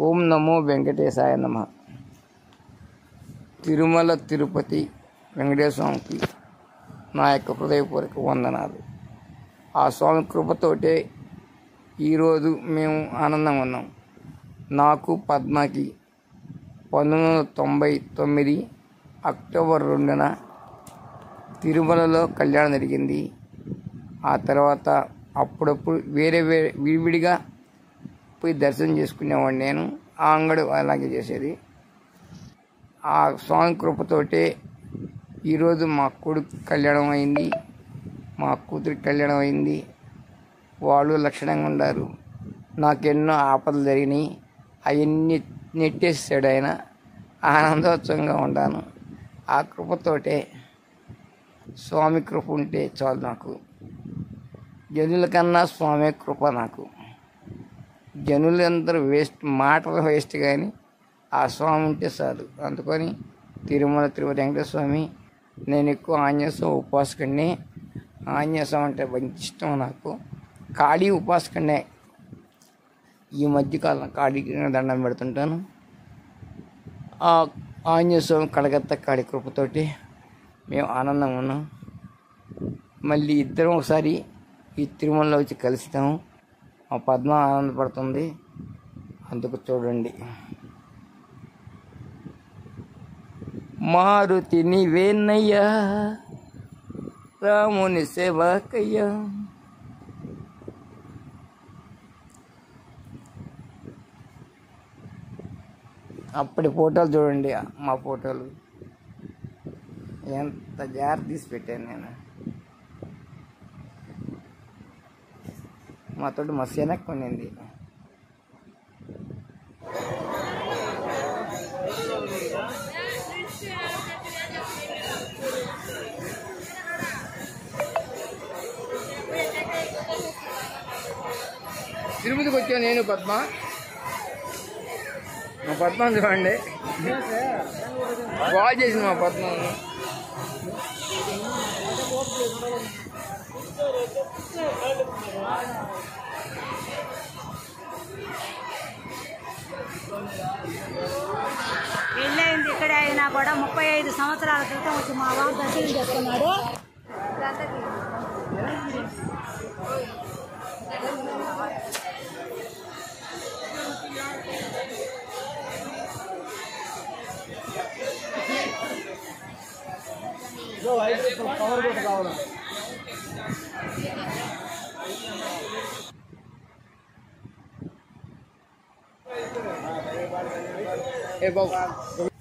ఓం నమో వెంకటేశాయ నమః. తిరుమల తిరుపతి వెంకటేశ్వర స్వామికి నా యొక్క హృదయపూర్వక వందనాలు. ఆ స్వామి కృపతోటే ఈరోజు మేము ఆనందంగా ఉన్నాం. నాకు పద్మకి 1999 అక్టోబర్ 2న తిరుమలలో కళ్యాణం జరిగింది. ఆ తర్వాత అప్పుడప్పుడు వేరే విడివిడిగా పోయి దర్శనం చేసుకునేవాడిని. నేను ఆ అంగడి అలాగే చేసేది. ఆ స్వామి కృపతోటే ఈరోజు మా కొడుకు కళ్యాణం అయింది, మా కూతురికి కళ్యాణం అయింది. వాళ్ళు లక్షణంగా ఉన్నారు. నాకెన్నో ఆపదలు జరిగినాయి, అవన్నీ నెట్టేసాడు ఆయన. ఆనందోత్సవంగా ఉన్నాను. ఆ కృపతోటే, స్వామి కృప ఉంటే చాలు నాకు. జనుల కన్నా స్వామి కృప నాకు. జనులందరూ వేస్ట్, మాటలు వేస్ట్, కానీ ఆ స్వామి ఉంటే చాలు. అందుకని తిరుమల తిరుపతి వెంకటేశ్వర స్వామి, నేను ఎక్కువ ఆంజనేయ స్వామి ఉపాసకుడిని. ఆంజనేయ స్వామి అంటే మంచి ఇష్టం నాకు. కాళీ ఉపాసకుడినే. ఈ మధ్యకాలం కాళీకి దండం పెడుతుంటాను. ఆ ఆంజనేయ స్వామి కడగత్త కాళీ కృపతోటి మేము ఆనందంగా ఉన్నాం. మళ్ళీ ఇద్దరం ఒకసారి ఈ తిరుమలలో వచ్చి కలుస్తాము. మా పద్మ ఆనందపడుతుంది, అందుకు చూడండి. మారుతి నీవేనయ్యా, రాముని సేవకయ్యా. అప్పటి ఫోటోలు చూడండి, మా ఫోటోలు ఎంత జాగ్రత్త తీసి పెట్టాను నేను. మాతోటి మస్తు వెనక్కి ఉండింది. తిరుపతికి వచ్చాను నేను, పద్మ. మా పద్మ చూడండి, బాగా చేసింది మా పద్మ. పెళ్ళైంది ఇక్కడే అయినా కూడా 35 సంవత్సరాల క్రితం వచ్చి మా వారు దర్శనం చేసుకున్నాడు. ఏ బాబు